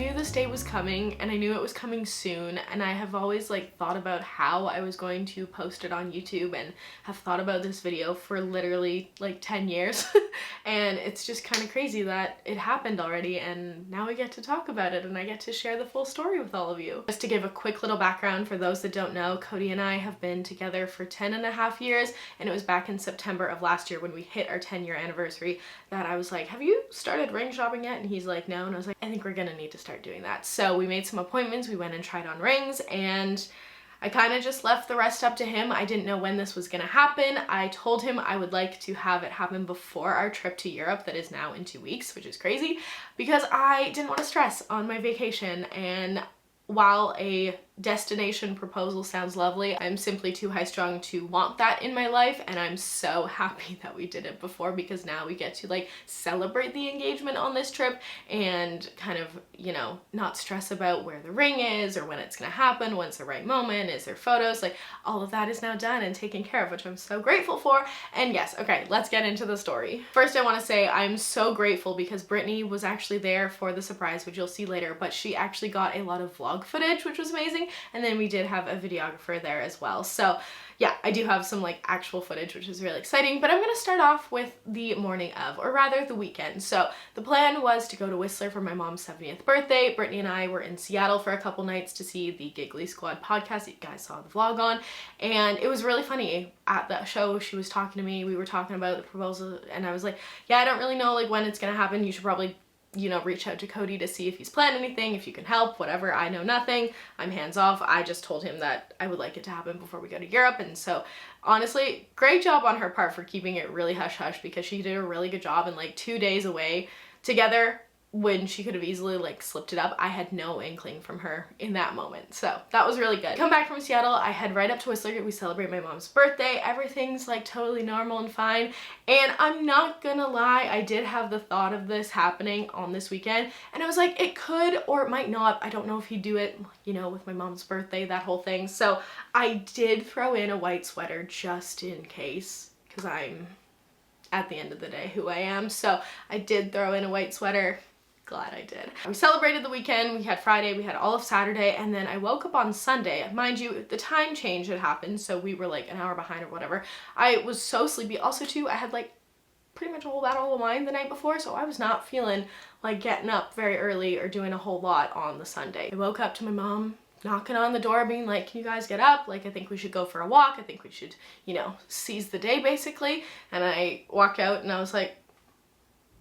knew this day was coming, and I knew it was coming soon, and I have always like thought about how I was going to post it on YouTube and have thought about this video for literally like 10 years. And it's just kind of crazy that it happened already, and now we get to talk about it and I get to share the full story with all of you. Just to give a quick little background for those that don't know, Cody and I have been together for 10.5 years, and it was back in September of last year when we hit our 10-year anniversary that I was like, have you started ring shopping yet? And he's like, no. And I was like, I think we're gonna need to start doing that. So we made some appointments, we went and tried on rings, and I kind of just left the rest up to him. I didn't know when this was gonna happen. I told him I would like to have it happen before our trip to Europe that is now in 2 weeks, which is crazy, because I didn't want to stress on my vacation. And while a destination proposal sounds lovely, I'm simply too high-strung to want that in my life, and I'm so happy that we did it before, because now we get to like celebrate the engagement on this trip and kind of, you know, not stress about where the ring is or when it's gonna happen, when's the right moment, is there photos, like all of that is now done and taken care of, which I'm so grateful for. And yes, okay, let's get into the story. First, I want to say I'm so grateful because Brittany was actually there for the surprise, which you'll see later, but she actually got a lot of vlog footage, which was amazing. And then we did have a videographer there as well. So yeah, I do have some like actual footage, which is really exciting, but I'm gonna start off with the morning of, or rather the weekend. So the plan was to go to Whistler for my mom's 70th birthday. Brittany and I were in Seattle for a couple nights to see the Giggly Squad podcast that you guys saw the vlog on. And it was really funny. At that show, she was talking to me, we were talking about the proposal, and I was like, yeah, I don't really know like when it's gonna happen. You should probably, you know, reach out to Cody to see if he's planned anything, if you can help, whatever. I know nothing. I'm hands off. I just told him that I would like it to happen before we go to Europe. And so honestly, great job on her part for keeping it really hush hush, because she did a really good job. And like 2 days away together, when she could have easily like slipped it up, I had no inkling from her in that moment. So that was really good. Come back from Seattle, I head right up to Whistler. We celebrate my mom's birthday. Everything's like totally normal and fine. And I'm not gonna lie, I did have the thought of this happening on this weekend, and I was like, it could or it might not. I don't know if he'd do it, you know, with my mom's birthday, that whole thing. So I did throw in a white sweater just in case, because I'm at the end of the day who I am. So I did throw in a white sweater. Glad I did. We celebrated the weekend. We had Friday, we had all of Saturday, and then I woke up on Sunday. Mind you, the time change had happened, so we were like an hour behind or whatever. I was so sleepy. Also too, I had like pretty much a whole bottle of wine the night before, so I was not feeling like getting up very early or doing a whole lot on the Sunday. I woke up to my mom knocking on the door being like, can you guys get up? Like, I think we should go for a walk. I think we should, you know, seize the day basically. And I walked out and I was like,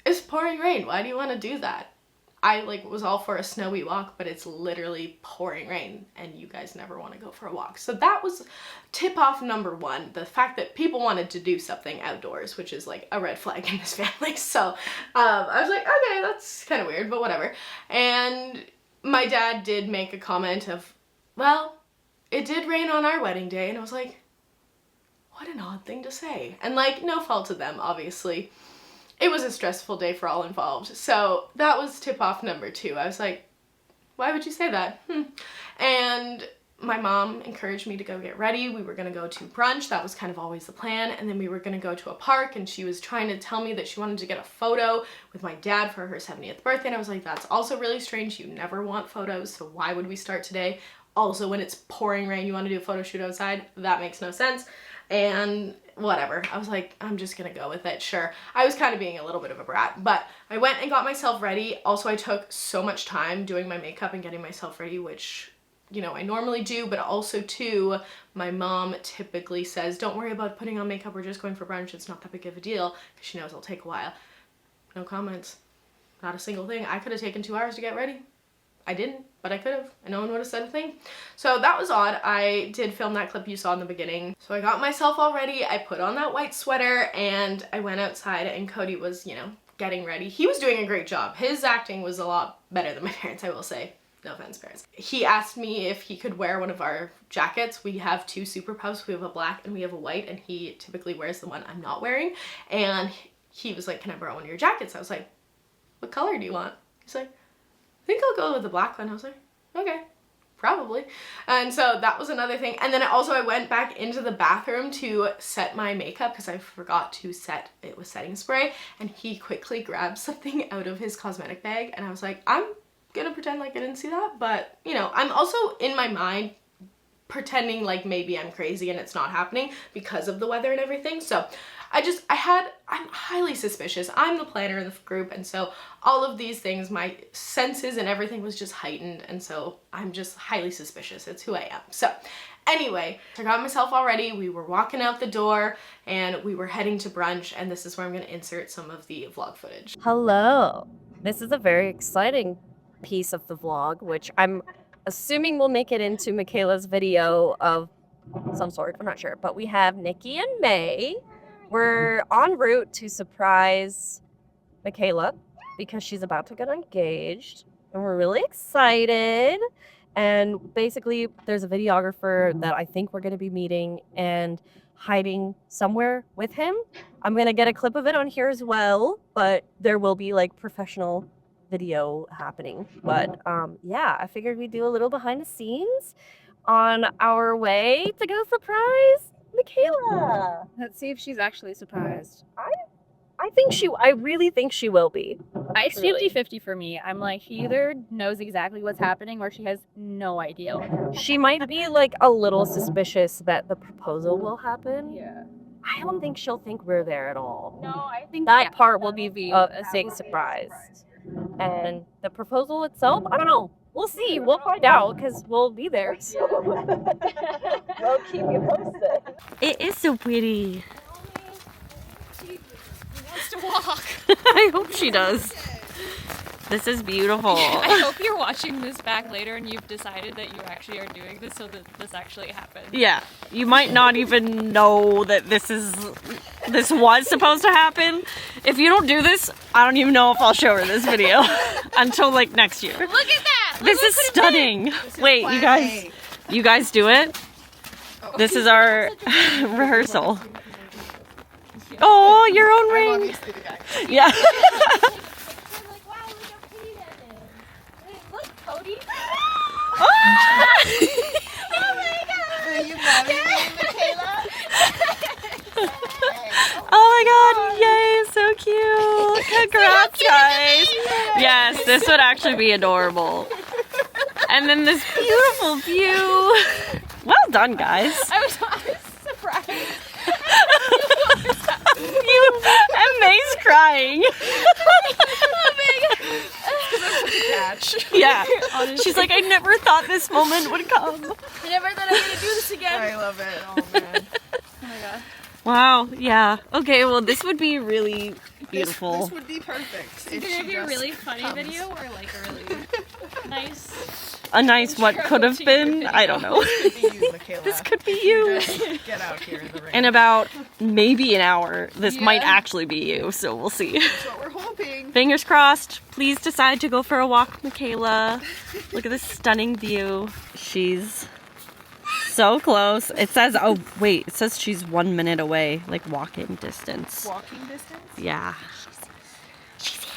it's pouring rain. Why do you want to do that? I like was all for a snowy walk, but it's literally pouring rain and you guys never want to go for a walk. So that was tip off number one, the fact that people wanted to do something outdoors, which is like a red flag in this family. So I was like, okay, that's kind of weird, but whatever. And my dad did make a comment of, well, it did rain on our wedding day. And I was like, what an odd thing to say. And like, no fault to them, obviously. It was a stressful day for all involved. So that was tip off number two. I was like, why would you say that? And my mom encouraged me to go get ready. We were gonna go to brunch. That was kind of always the plan. And then we were gonna go to a park, and she was trying to tell me that she wanted to get a photo with my dad for her 70th birthday. And I was like, that's also really strange. You never want photos, so why would we start today? Also, when it's pouring rain, you want to do a photo shoot outside? That makes no sense. And whatever. I was like, I'm just gonna go with it, sure. I was kind of being a little bit of a brat, but I went and got myself ready. Also, I took so much time doing my makeup and getting myself ready, which, you know, I normally do, but also too, my mom typically says, don't worry about putting on makeup, we're just going for brunch, it's not that big of a deal, because she knows it'll take a while. No comments. Not a single thing. I could have taken 2 hours to get ready. I didn't, but I could have, and no one would have said a thing. So that was odd. I did film that clip you saw in the beginning. So I got myself all ready, I put on that white sweater, and I went outside, and Cody was, you know, getting ready. He was doing a great job. His acting was a lot better than my parents, I will say. No offense, parents. He asked me if he could wear one of our jackets. We have 2 super puffs. We have a black and we have a white, and he typically wears the one I'm not wearing. And he was like, can I borrow one of your jackets? I was like, what color do you want? He's like, I think I'll go with the black one. I was like, okay, probably. And so that was another thing. And then I went back into the bathroom to set my makeup because I forgot to set it with setting spray. And he quickly grabbed something out of his cosmetic bag. And I was like, I'm gonna pretend like I didn't see that, but you know, I'm also in my mind pretending like maybe I'm crazy and it's not happening because of the weather and everything. So I'm highly suspicious. I'm the planner in the group, and so all of these things, my senses and everything was just heightened, and so I'm just highly suspicious. It's who I am. So anyway, I got myself all ready. We were walking out the door and we were heading to brunch, and this is where I'm gonna insert some of the vlog footage. Hello. This is a very exciting piece of the vlog, which I'm assuming will make it into Mikayla's video of some sort. I'm not sure. But we have Nikki and May. We're en route to surprise Mikayla because she's about to get engaged. And we're really excited. And basically, there's a videographer that I think we're going to be meeting and hiding somewhere with him. I'm going to get a clip of it on here as well, but there will be like professional video happening. But yeah, I figured we'd do a little behind the scenes on our way to go surprise Mikayla. Let's see if she's actually surprised. I really think she will be. It's Really. 50-50 for me. I'm like, she either knows exactly what's happening or she has no idea. She might be like a little suspicious that the proposal will happen. Yeah. I don't think she'll think we're there at all. No, I think That part will that'll be a big surprise. And the proposal itself, I don't know. We'll see. We'll find out because we'll be there. So. We'll keep you posted. It is so pretty. She wants to walk. I hope she does. This is beautiful. I hope you're watching this back later and you've decided that you actually are doing this so that this actually happened. Yeah, you might not even know that this was supposed to happen. If you don't do this, I don't even know if I'll show her this video until like next year. Look at that! This is stunning. Wait, you guys do it? This is our rehearsal. Oh, your own ring. Yeah. Cody? Oh my god! Are you loving me, Mikayla? Oh my god, yay, so cute. Congrats, guys. Yes, this would actually be adorable. And then this beautiful view. Well done, guys. I was surprised. You and May's crying. Oh my god! Catch. Yeah. She's like, I never thought this moment would come. I never thought I was gonna do this again. I love it. Oh man. Oh my god. Wow, yeah. Okay, well, this would be really beautiful. This would be perfect. Is if it she gonna be a just really funny comes. video or like a really nice? A nice what could have been? I don't know. This could be you, Mikayla. This could be you. Just get out here in the rain. In about maybe an hour, this Yeah. might actually be you, so we'll see. That's what we're hoping. Fingers crossed. Please decide to go for a walk, Mikayla. Look at this stunning view. She's so close. It says, oh wait, it says she's 1 minute away, like walking distance. Walking distance? Yeah. She's here.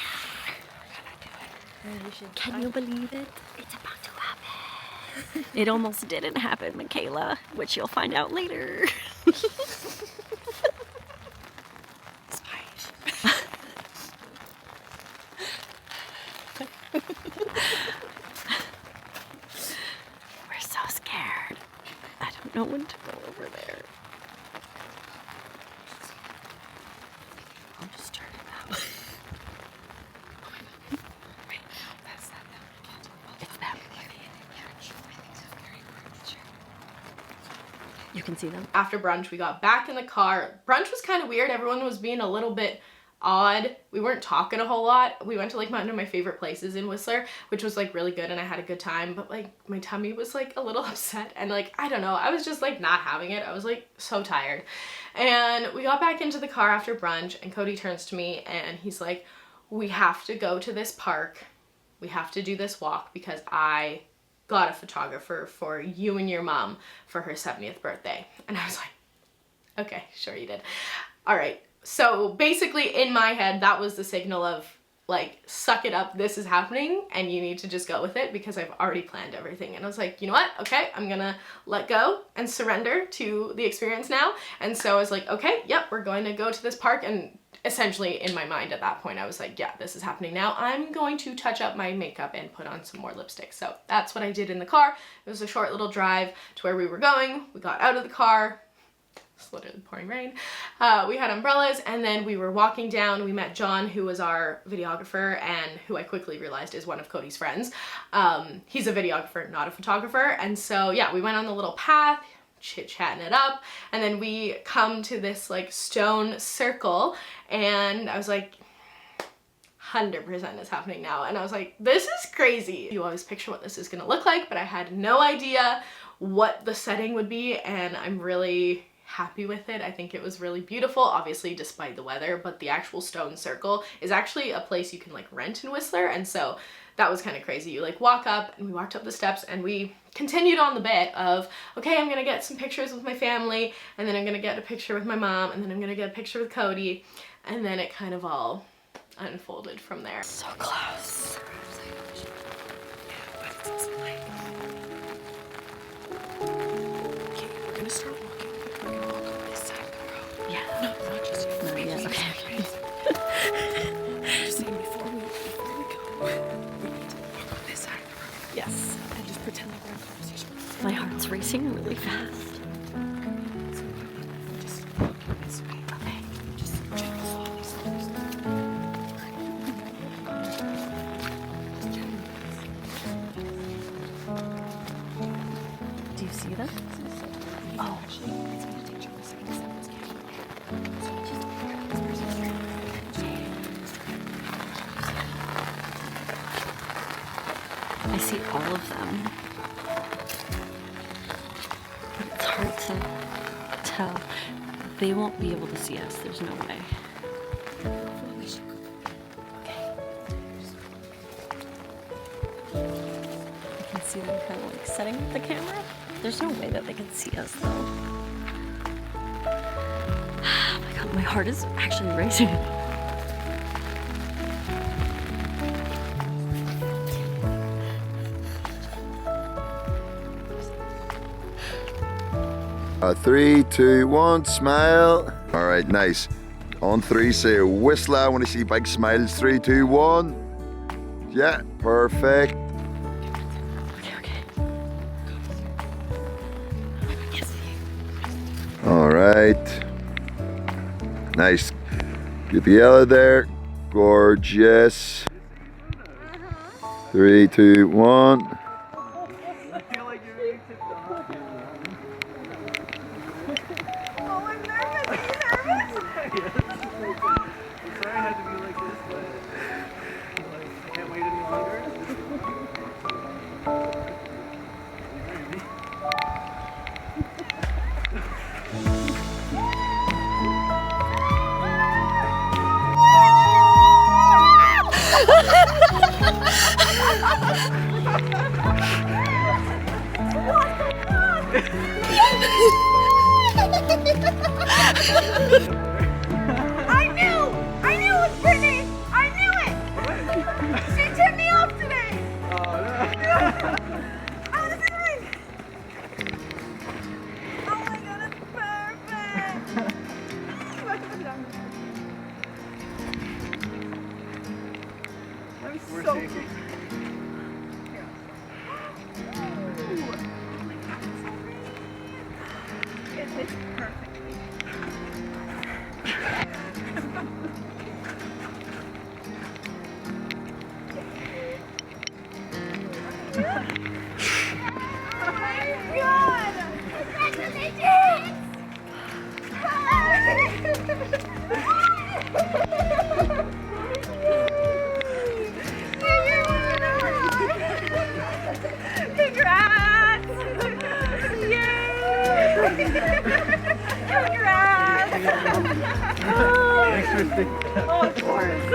Can you believe it? It's about to happen. It almost didn't happen, Mikayla, which you'll find out later. It's fine. We're so scared. I don't know when to go over there. I'll just turn it out. It's them. You can see them. After brunch, we got back in the car. Brunch was kind of weird. Everyone was being a little bit odd. We weren't talking a whole lot. We went to like one of my favorite places in Whistler, which was like really good, and I had a good time, but like my tummy was like a little upset, and like I don't know, I was just like not having it. I was like so tired. And we got back into the car after brunch, and Cody turns to me and he's like, we have to go to this park. We have to do this walk because I got a photographer for you and your mom for her 70th birthday. And I was like, okay, sure you did. All right. So basically in my head, that was the signal of like, suck it up, this is happening and you need to just go with it because I've already planned everything. And I was like, you know what? Okay, I'm gonna let go and surrender to the experience now. And so I was like, okay, yep, we're going to go to this park. And essentially in my mind at that point, I was like, yeah, this is happening now. I'm going to touch up my makeup and put on some more lipstick. So that's what I did in the car. It was a short little drive to where we were going. We got out of the car. It's literally pouring rain. We had umbrellas, and then we were walking down. We met John, who was our videographer and who I quickly realized is one of Cody's friends. He's a videographer, not a photographer. And so yeah, we went on the little path, chit-chatting it up, and then we come to this like stone circle, and I was like, 100% is happening now. And I was like, this is crazy. You always picture what this is gonna look like, but I had no idea what the setting would be, and I'm really happy with it. I think it was really beautiful, obviously despite the weather, but the actual stone circle is actually a place you can like rent in Whistler, and so that was kind of crazy. You like walk up, and we walked up the steps, and we continued on the bit of, okay, I'm gonna get some pictures with my family, and then I'm gonna get a picture with my mom, and then I'm gonna get a picture with Cody, and then it kind of all unfolded from there. So close. Okay, we're gonna start walking. We're gonna walk on this side of the road. Yeah. No, not just you. No, yeah, okay. I'm just saying before we go, we need to walk on this side of the road. Yes. And just pretend like we're in conversation. My heart's racing really fast. Just walk this way. Okay. Just gently, slowly, slowly, slowly. Just gently. Do you see them? Oh. I see all of them. But it's hard to tell. They won't be able to see us. There's no way. Okay. I can see them kind of like setting up the camera. There's no way that they can see us though. Oh my god, my heart is actually racing. Three, two, one, smile. All right, nice. On three, say Whistler. I want to see big smiles. 3, 2, 1. Yeah, perfect. Okay. All right. Nice. Get the yellow there. Gorgeous. 3, 2, 1. I knew it was Brittany! I knew it! She tipped me off today! I was like, oh my god, it's perfect! I'm so cute. It fits perfectly. Oh my god! Congratulations! Congrats! Yay! Congrats! Oh, of course.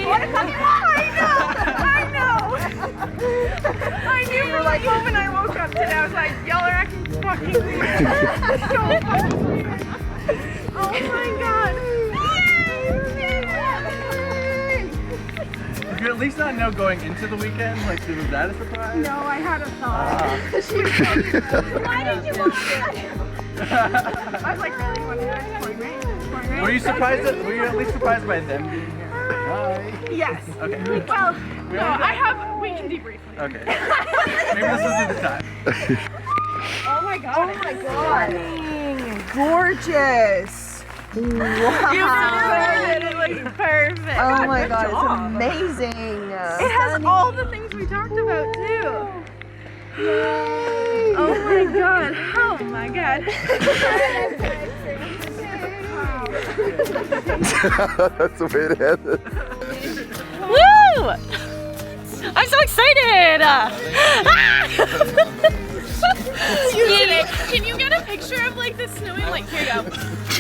What a fucking I know! I knew from the moment I woke up today, I was like, y'all are acting fucking weird. So fucking weird. Oh my god. Yay! at least not know going into the weekend? Like, was that a surprise? No, I had a thought. Why did you want that? I was like, really, you want to do that? Point ring? Were you surprised? Were you at least surprised by them being here? Hi. Yes. Okay. Well, no, we can debrief later. Okay. Maybe this isn't the time. Oh my god. Oh my god. Gorgeous. Wow. You did it. It looks perfect. Oh my god, job. it's amazing. It has all the things we talked about too. Yay. Oh my god. Oh my god. That's the way to end it. Woo! I'm so excited! Can you get a picture of like the snowing? Like, here you go.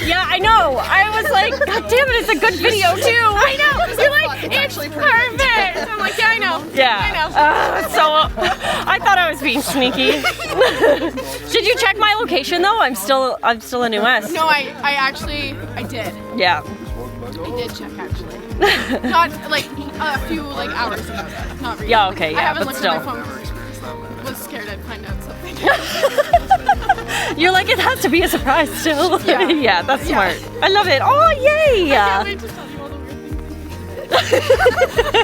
Yeah, I know. I was like, God damn it, it's a good video too. I know. You're like, it's perfect. I'm like, yeah, I know. Yeah. I know. I thought I was being sneaky. Did you check my location though? I'm still in US. No, I did. Yeah. I did check actually. Not like a few like hours ago. Not really. Yeah, okay, I yeah, haven't but looked still. at my phone for weeks. Was scared I'd find out something. You're like, it has to be a surprise still. Yeah. Yeah, that's smart. I love it. Oh, yay! I can't wait to tell you all the weird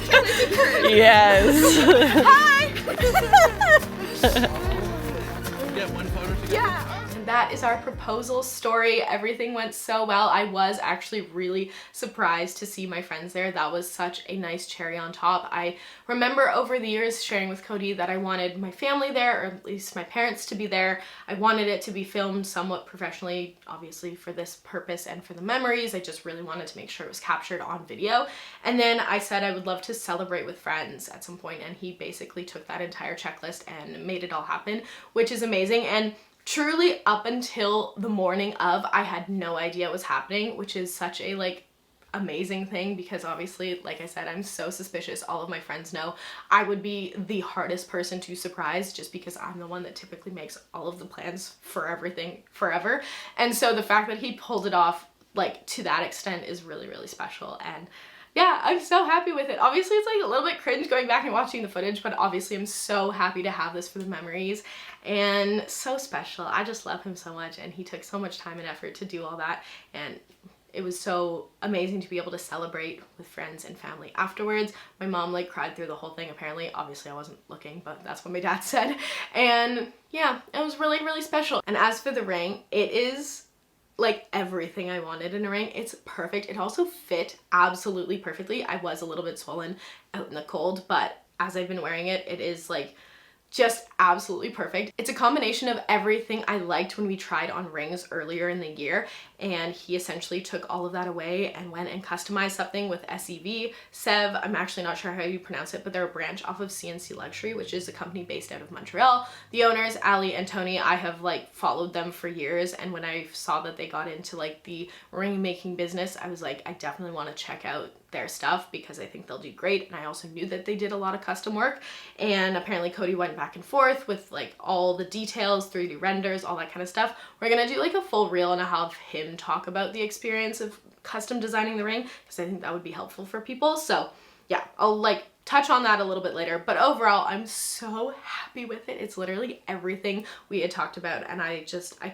things. Yes. Get one photo together. Yeah. And that is our proposal story. Everything went so well. I was actually really surprised to see my friends there. That was such a nice cherry on top. I remember over the years sharing with Cody that I wanted my family there, or at least my parents to be there. I wanted it to be filmed somewhat professionally, obviously for this purpose and for the memories. I just really wanted to make sure it was captured on video. And then I said I would love to celebrate with friends at some point, and he basically took that entire checklist and made it all happen, which is amazing. And truly up until the morning of, I had no idea it was happening, which is such a like amazing thing, because obviously, like I said, I'm so suspicious. All of my friends know I would be the hardest person to surprise, just because I'm the one that typically makes all of the plans for everything forever. And so the fact that he pulled it off like to that extent is really, really special. And yeah, I'm so happy with it. Obviously, it's like a little bit cringe going back and watching the footage, but obviously I'm so happy to have this for the memories, and so special. I just love him so much, and he took so much time and effort to do all that, and it was so amazing to be able to celebrate with friends and family afterwards. My mom like cried through the whole thing apparently. Obviously I wasn't looking, but that's what my dad said. And yeah, it was really, really special. And as for the ring, it is like everything I wanted in a ring. It's perfect. It also fit absolutely perfectly. I was a little bit swollen out in the cold, but as I've been wearing it, it is like just absolutely perfect. It's a combination of everything I liked when we tried on rings earlier in the year, and he essentially took all of that away and went and customized something with Sev. I'm actually not sure how you pronounce it, but they're a branch off of CNC Luxury, which is a company based out of Montreal. The owners, Ali and Tony, I have like followed them for years, and when I saw that they got into like the ring making business, I was like, I definitely want to check out their stuff because I think they'll do great. And I also knew that they did a lot of custom work, and apparently Cody went back and forth with like all the details, 3D renders, all that kind of stuff. We're gonna do like a full reel and I'll have him talk about the experience of custom designing the ring, because I think that would be helpful for people. So yeah, I'll like touch on that a little bit later, but overall I'm so happy with it. It's literally everything we had talked about, and I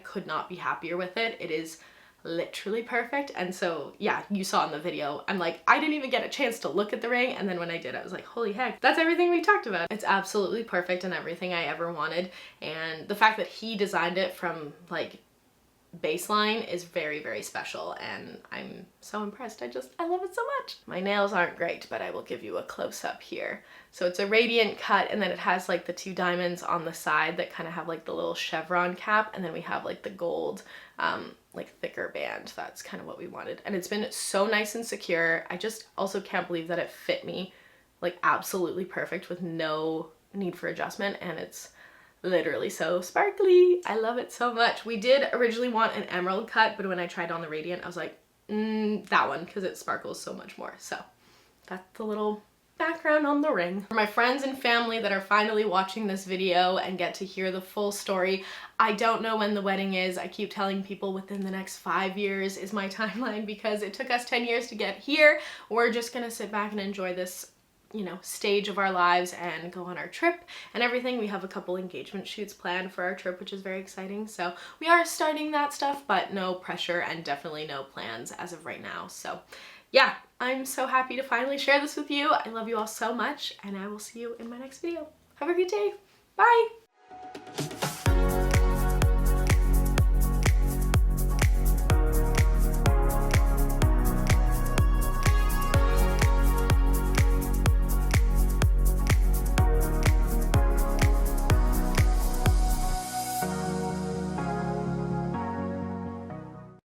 could not be happier with it. It is literally perfect. And so yeah, you saw in the video, I'm like, I didn't even get a chance to look at the ring, and then when I did, I was like, holy heck, that's everything we talked about. It's absolutely perfect and everything I ever wanted, and the fact that he designed it from like baseline is very, very special, and I'm so impressed. I love it so much. My nails aren't great, but I will give you a close-up here. So it's a radiant cut, and then it has like the 2 diamonds on the side that kind of have like the little chevron cap, and then we have like the gold like thicker band. That's kind of what we wanted, and it's been so nice and secure. I just also can't believe that it fit me like absolutely perfect with no need for adjustment, and it's literally so sparkly. I love it so much. We did originally want an emerald cut, but when I tried on the radiant, I was like, that one, because it sparkles so much more. So that's the little background on the ring. For my friends and family that are finally watching this video and get to hear the full story, I don't know when the wedding is. I keep telling people within the next 5 years is my timeline, because it took us 10 years to get here. We're just gonna sit back and enjoy this you know, stage of our lives and go on our trip and everything. We have a couple engagement shoots planned for our trip, which is very exciting. So we are starting that stuff, but no pressure and definitely no plans as of right now. So yeah, I'm so happy to finally share this with you. I love you all so much, and I will see you in my next video. Have a good day. Bye.